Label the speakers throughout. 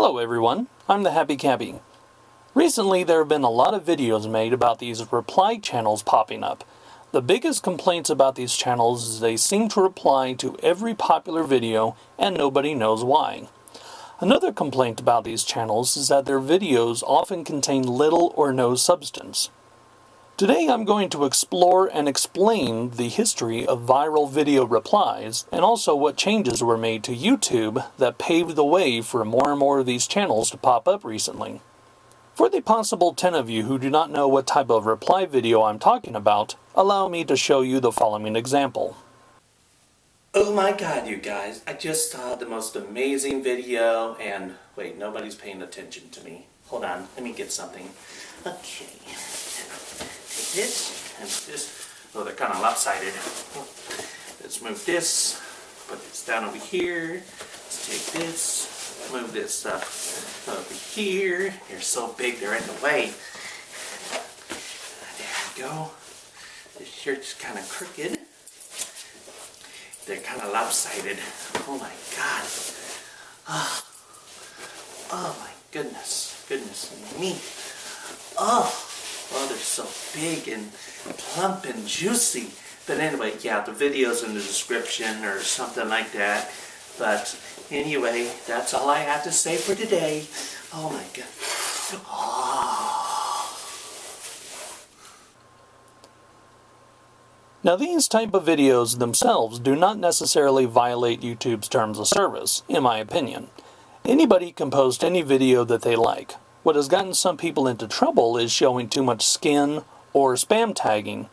Speaker 1: Hello everyone, I'm the HappyCabbie. Recently there have been a lot of videos made about these reply channels popping up. The biggest complaints about these channels is they seem to reply to every popular video and nobody knows why. Another complaint about these channels is that their videos often contain little or no substance. Today I'm going to explore and explain the history of viral video replies and also what changes were made to YouTube that paved the way for more and more of these channels to pop up recently. For the possible 10 of you who do not know what type of reply video I'm talking about, allow me to show you the following example.
Speaker 2: Oh my god, you guys, I just saw the most amazing video and... wait, nobody's paying attention to me. Hold on, let me get something. Okay. Take this and this. Oh, they're kind of lopsided. Let's move this. Put this down over here. Let's take this. Move this up over here. They're so big, they're in the way. There we go. This shirt's kind of crooked. They're kind of lopsided. Oh my god. Oh my goodness. Goodness me. Oh, they're so big and plump and juicy. But anyway, yeah, the video's in the description or something like that. But anyway, that's all I have to say for today. Oh my god. Oh.
Speaker 1: Now these type of videos themselves do not necessarily violate YouTube's terms of service, in my opinion. Anybody can post any video that they like. What has gotten some people into trouble is showing too much skin or spam tagging.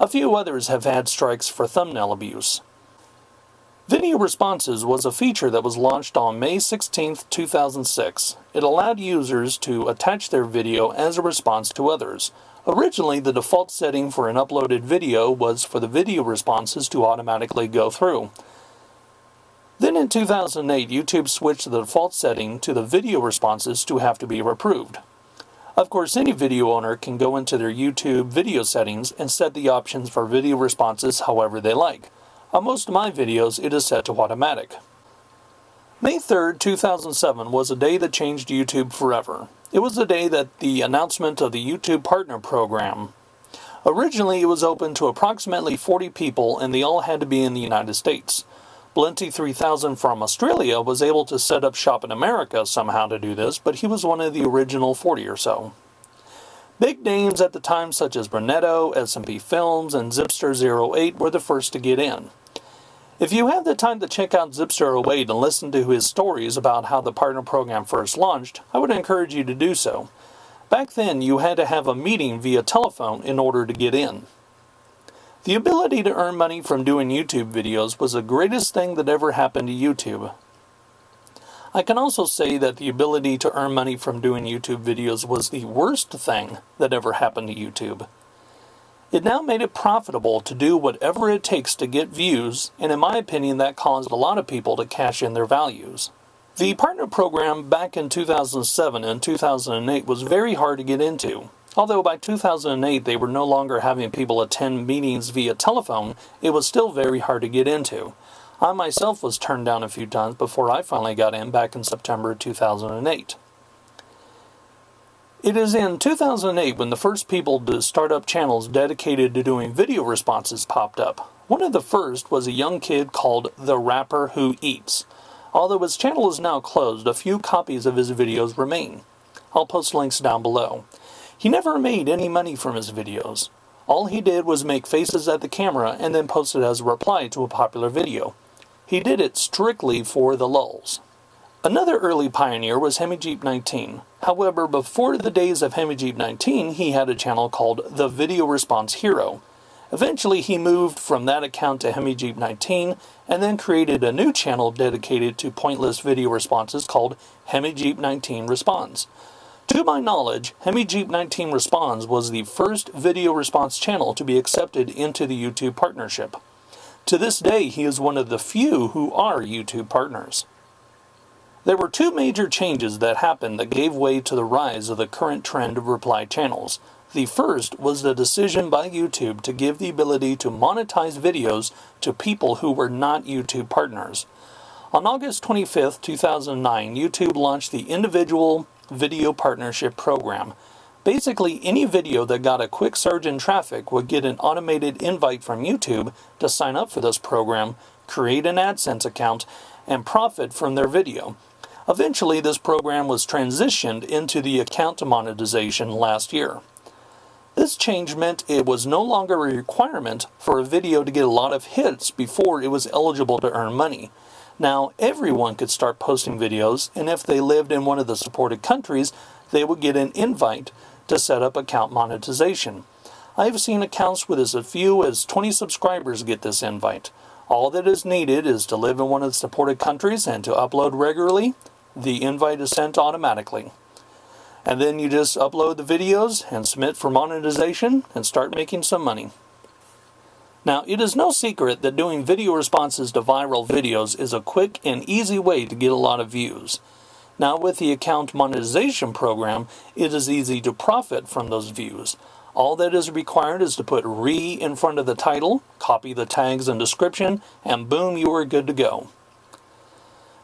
Speaker 1: A few others have had strikes for thumbnail abuse. Video Responses was a feature that was launched on May 16, 2006. It allowed users to attach their video as a response to others. Originally, the default setting for an uploaded video was for the video responses to automatically go through. Then in 2008, YouTube switched the default setting to the video responses to have to be approved. Of course, any video owner can go into their YouTube video settings and set the options for video responses however they like. On most of my videos, it is set to automatic. May 3rd, 2007 was a day that changed YouTube forever. It was the day that the announcement of the YouTube Partner Program. Originally, it was open to approximately 40 people and they all had to be in the United States. Blinty3000 from Australia was able to set up shop in America somehow to do this, but he was one of the original 40 or so. Big names at the time such as Brunetto, SMP Films, and Zipster08 were the first to get in. If you have the time to check out Zipster08 and listen to his stories about how the partner program first launched, I would encourage you to do so. Back then, you had to have a meeting via telephone in order to get in. The ability to earn money from doing YouTube videos was the greatest thing that ever happened to YouTube. I can also say that the ability to earn money from doing YouTube videos was the worst thing that ever happened to YouTube. It now made it profitable to do whatever it takes to get views, and in my opinion that caused a lot of people to cash in their values. The partner program back in 2007 and 2008 was very hard to get into. Although by 2008 they were no longer having people attend meetings via telephone, it was still very hard to get into. I myself was turned down a few times before I finally got in back in September 2008. It is in 2008 when the first people to start up channels dedicated to doing video responses popped up. One of the first was a young kid called The Rapper Who Eats. Although his channel is now closed, a few copies of his videos remain. I'll post links down below. He never made any money from his videos. All he did was make faces at the camera and then post it as a reply to a popular video. He did it strictly for the lulz. Another early pioneer was HemiJeep19. However, before the days of HemiJeep19, he had a channel called The Video Response Hero. Eventually, he moved from that account to HemiJeep19 and then created a new channel dedicated to pointless video responses called HemiJeep19 Responds. To my knowledge, HemiJeep19 Responds was the first video response channel to be accepted into the YouTube partnership. To this day, he is one of the few who are YouTube partners. There were two major changes that happened that gave way to the rise of the current trend of reply channels. The first was the decision by YouTube to give the ability to monetize videos to people who were not YouTube partners. On August 25, 2009, YouTube launched the Individual Video Partnership Program. Basically, any video that got a quick surge in traffic would get an automated invite from YouTube to sign up for this program, create an AdSense account, and profit from their video. Eventually, this program was transitioned into the Account Monetization last year. This change meant it was no longer a requirement for a video to get a lot of hits before it was eligible to earn money. Now, everyone could start posting videos, and if they lived in one of the supported countries, they would get an invite to set up account monetization. I've seen accounts with as few as 20 subscribers get this invite. All that is needed is to live in one of the supported countries and to upload regularly. The invite is sent automatically. And then you just upload the videos and submit for monetization and start making some money. Now, it is no secret that doing video responses to viral videos is a quick and easy way to get a lot of views. Now, with the Account Monetization program, it is easy to profit from those views. All that is required is to put "re" in front of the title, copy the tags and description, and boom, you are good to go.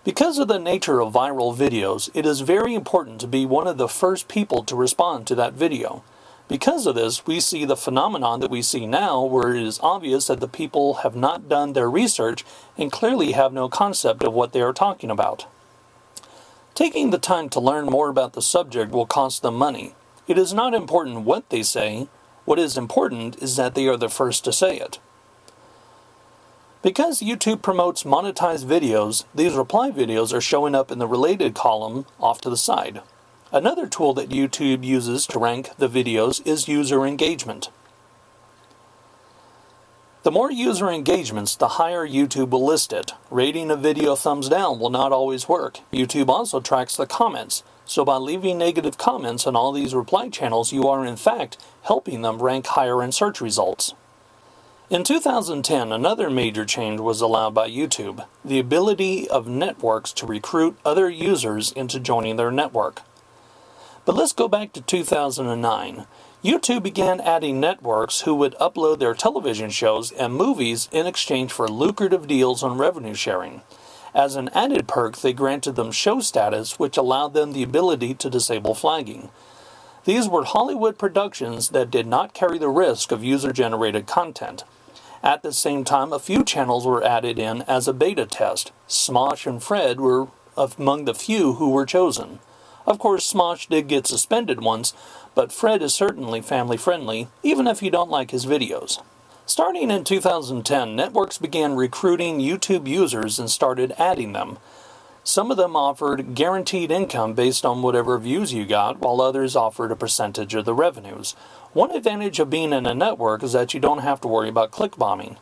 Speaker 1: Because of the nature of viral videos, it is very important to be one of the first people to respond to that video. Because of this, we see the phenomenon that we see now, where it is obvious that the people have not done their research and clearly have no concept of what they are talking about. Taking the time to learn more about the subject will cost them money. It is not important what they say. What is important is that they are the first to say it. Because YouTube promotes monetized videos, these reply videos are showing up in the related column off to the side. Another tool that YouTube uses to rank the videos is user engagement. The more user engagements, the higher YouTube will list it. Rating a video thumbs down will not always work. YouTube also tracks the comments, so by leaving negative comments on all these reply channels, you are in fact helping them rank higher in search results. In 2010, another major change was allowed by YouTube, the ability of networks to recruit other users into joining their network. But let's go back to 2009. YouTube began adding networks who would upload their television shows and movies in exchange for lucrative deals on revenue sharing. As an added perk, they granted them show status, which allowed them the ability to disable flagging. These were Hollywood productions that did not carry the risk of user-generated content. At the same time, a few channels were added in as a beta test. Smosh and Fred were among the few who were chosen. Of course, Smosh did get suspended once, but Fred is certainly family-friendly, even if you don't like his videos. Starting in 2010, networks began recruiting YouTube users and started adding them. Some of them offered guaranteed income based on whatever views you got, while others offered a percentage of the revenues. One advantage of being in a network is that you don't have to worry about click bombing.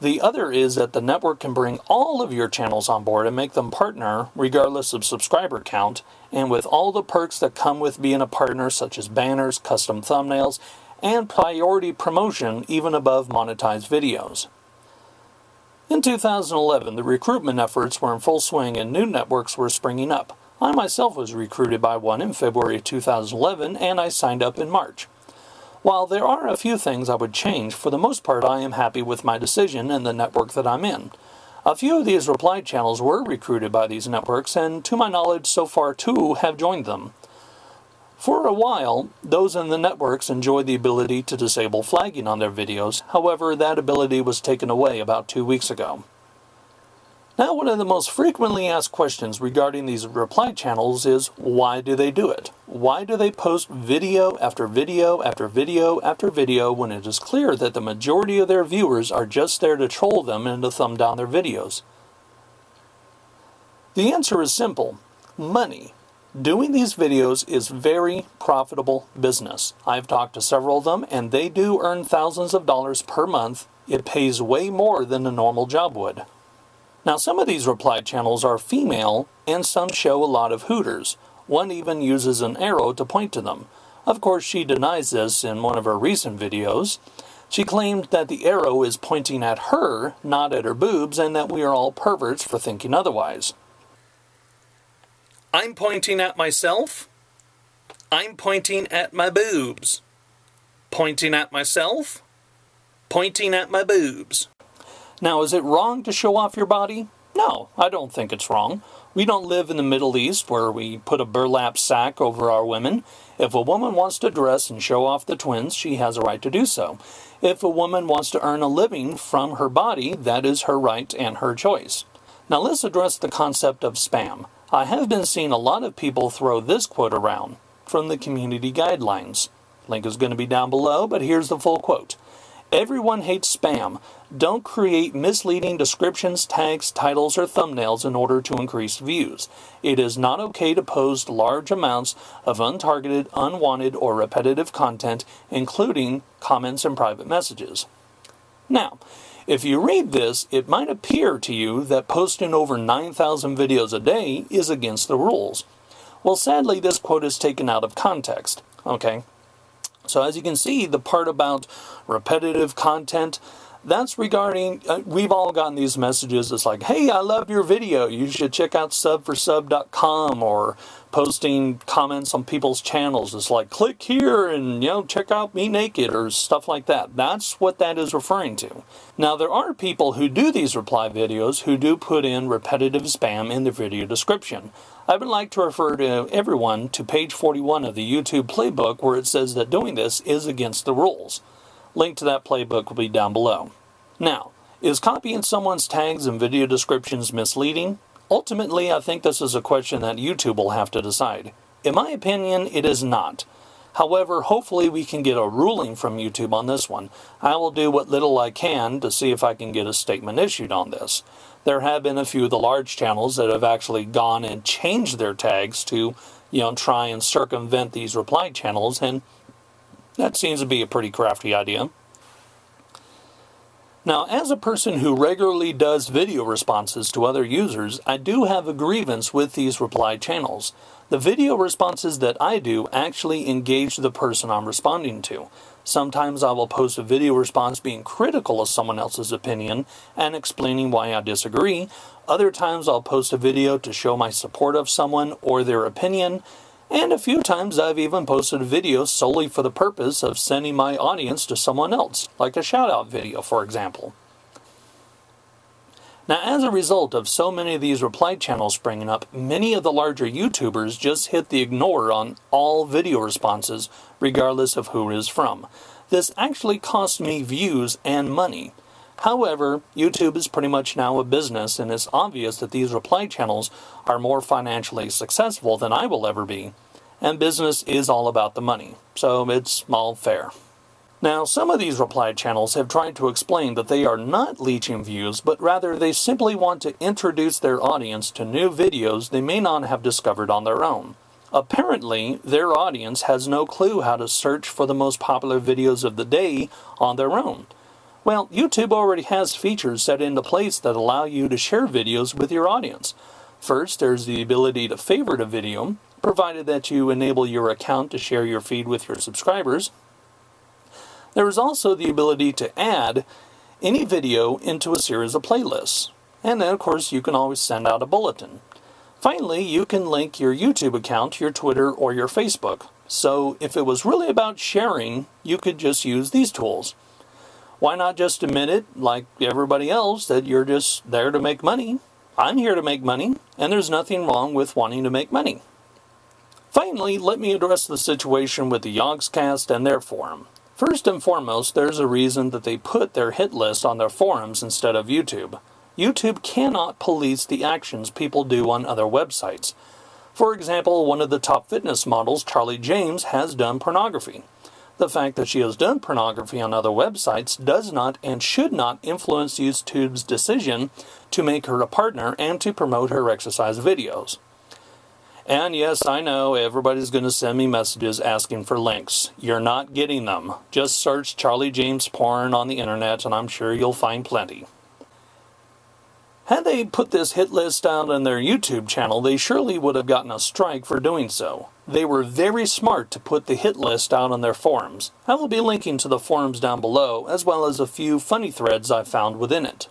Speaker 1: The other is that the network can bring all of your channels on board and make them partner regardless of subscriber count, and with all the perks that come with being a partner, such as banners, custom thumbnails, and priority promotion even above monetized videos. In 2011, the recruitment efforts were in full swing and new networks were springing up. I myself was recruited by one in February 2011 and I signed up in March. While there are a few things I would change, for the most part I am happy with my decision and the network that I'm in. A few of these reply channels were recruited by these networks, and to my knowledge so far 2 have joined them. For a while, those in the networks enjoyed the ability to disable flagging on their videos. However, that ability was taken away about 2 weeks ago. Now, one of the most frequently asked questions regarding these reply channels is, why do they do it? Why do they post video after video after video after video when it is clear that the majority of their viewers are just there to troll them and to thumb down their videos? The answer is simple: money. Doing these videos is very profitable business. I've talked to several of them and they do earn thousands of dollars per month. It pays way more than a normal job would. Now, some of these reply channels are female, and some show a lot of hooters. One even uses an arrow to point to them. Of course, she denies this in one of her recent videos. She claimed that the arrow is pointing at her, not at her boobs, and that we are all perverts for thinking otherwise. I'm pointing at myself. I'm pointing at my boobs. Pointing at myself. Pointing at my boobs. Now, is it wrong to show off your body? No, I don't think it's wrong. We don't live in the Middle East where we put a burlap sack over our women. If a woman wants to dress and show off the twins, she has a right to do so. If a woman wants to earn a living from her body, that is her right and her choice. Now let's address the concept of spam. I have been seeing a lot of people throw this quote around from the community guidelines. Link is going to be down below, but here's the full quote. Everyone hates spam. Don't create misleading descriptions, tags, titles, or thumbnails in order to increase views. It is not okay to post large amounts of untargeted, unwanted, or repetitive content, including comments and private messages. Now, if you read this, it might appear to you that posting over 9,000 videos a day is against the rules. Well, sadly, this quote is taken out of context. Okay? So as you can see, the part about repetitive content, that's regarding, we've all gotten these messages. It's like, hey, I love your video. You should check out subforsub.com, or posting comments on people's channels. It's like, click here and, check out me naked or stuff like that. That's what that is referring to. Now, there are people who do these reply videos who do put in repetitive spam in the video description. I would like to refer to everyone to page 41 of the YouTube playbook, where it says that doing this is against the rules. Link to that playbook will be down below. Now, is copying someone's tags and video descriptions misleading? Ultimately, I think this is a question that YouTube will have to decide. In my opinion, it is not. However, hopefully we can get a ruling from YouTube on this one. I will do what little I can to see if I can get a statement issued on this. There have been a few of the large channels that have actually gone and changed their tags to, try and circumvent these reply channels, and that seems to be a pretty crafty idea. Now, as a person who regularly does video responses to other users, I do have a grievance with these reply channels. The video responses that I do actually engage the person I'm responding to. Sometimes I will post a video response being critical of someone else's opinion and explaining why I disagree. Other times I'll post a video to show my support of someone or their opinion. And a few times I've even posted a video solely for the purpose of sending my audience to someone else, like a shout-out video, for example. Now, as a result of so many of these reply channels springing up, many of the larger YouTubers just hit the ignore on all video responses, regardless of who it is from. This actually cost me views and money. However, YouTube is pretty much now a business, and it's obvious that these reply channels are more financially successful than I will ever be. And business is all about the money, so it's all fair. Now, some of these reply channels have tried to explain that they are not leeching views, but rather they simply want to introduce their audience to new videos they may not have discovered on their own. Apparently, their audience has no clue how to search for the most popular videos of the day on their own. Well, YouTube already has features set into place that allow you to share videos with your audience. First, there's the ability to favorite a video, provided that you enable your account to share your feed with your subscribers. There is also the ability to add any video into a series of playlists. And then, of course, you can always send out a bulletin. Finally, you can link your YouTube account to your Twitter or your Facebook. So if it was really about sharing, you could just use these tools. Why not just admit it, like everybody else, that you're just there to make money? I'm here to make money, and there's nothing wrong with wanting to make money. Finally, let me address the situation with the Yogscast and their forum. First and foremost, there's a reason that they put their hit list on their forums instead of YouTube. YouTube cannot police the actions people do on other websites. For example, one of the top fitness models, Charlie James, has done pornography. The fact that she has done pornography on other websites does not and should not influence YouTube's decision to make her a partner and to promote her exercise videos. And yes, I know everybody's going to send me messages asking for links. You're not getting them. Just search Charlie James porn on the internet and I'm sure you'll find plenty. Had they put this hit list out on their YouTube channel, they surely would have gotten a strike for doing so. They were very smart to put the hit list out on their forums. I will be linking to the forums down below, as well as a few funny threads I found within it.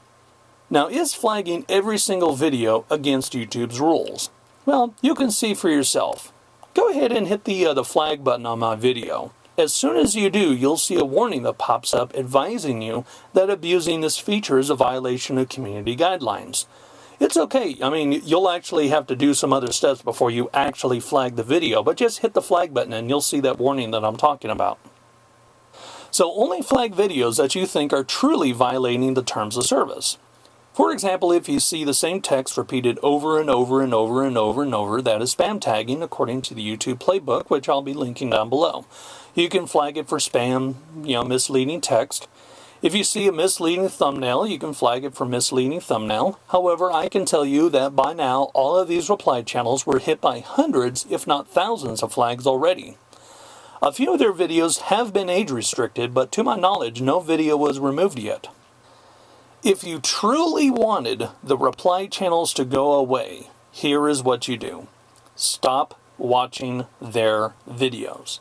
Speaker 1: Now, is flagging every single video against YouTube's rules? Well, you can see for yourself. Go ahead and hit the flag button on my video. As soon as you do, you'll see a warning that pops up advising you that abusing this feature is a violation of community guidelines. It's okay. I mean, you'll actually have to do some other steps before you actually flag the video, but just hit the flag button and you'll see that warning that I'm talking about. So only flag videos that you think are truly violating the terms of service. For example, if you see the same text repeated over and over and over and over and over, that is spam tagging according to the YouTube playbook, which I'll be linking down below. You can flag it for spam, misleading text. If you see a misleading thumbnail, you can flag it for misleading thumbnail. However, I can tell you that by now, all of these reply channels were hit by hundreds, if not thousands, of flags already. A few of their videos have been age restricted, but to my knowledge, no video was removed yet. If you truly wanted the reply channels to go away, here is what you do. Stop watching their videos.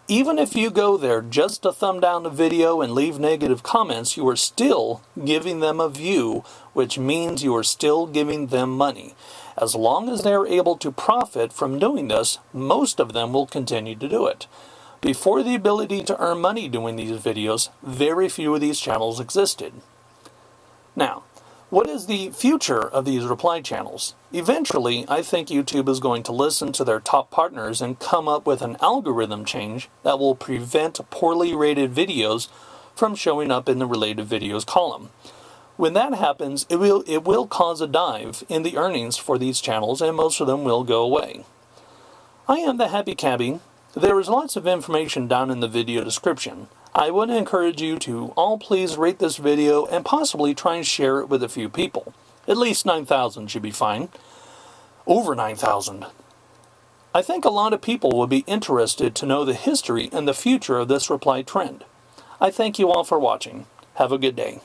Speaker 1: Even if you go there just to thumb down the video and leave negative comments, you are still giving them a view, which means you are still giving them money. As long as they're able to profit from doing this, most of them will continue to do it. Before the ability to earn money doing these videos, very few of these channels existed. Now, what is the future of these reply channels? Eventually, I think YouTube is going to listen to their top partners and come up with an algorithm change that will prevent poorly rated videos from showing up in the related videos column. When that happens, it will cause a dive in the earnings for these channels, and most of them will go away. I am the HappyCabbie. There is lots of information down in the video description. I would encourage you to all please rate this video and possibly try and share it with a few people. At least 9,000 should be fine. Over 9,000. I think a lot of people will be interested to know the history and the future of this reply trend. I thank you all for watching. Have a good day.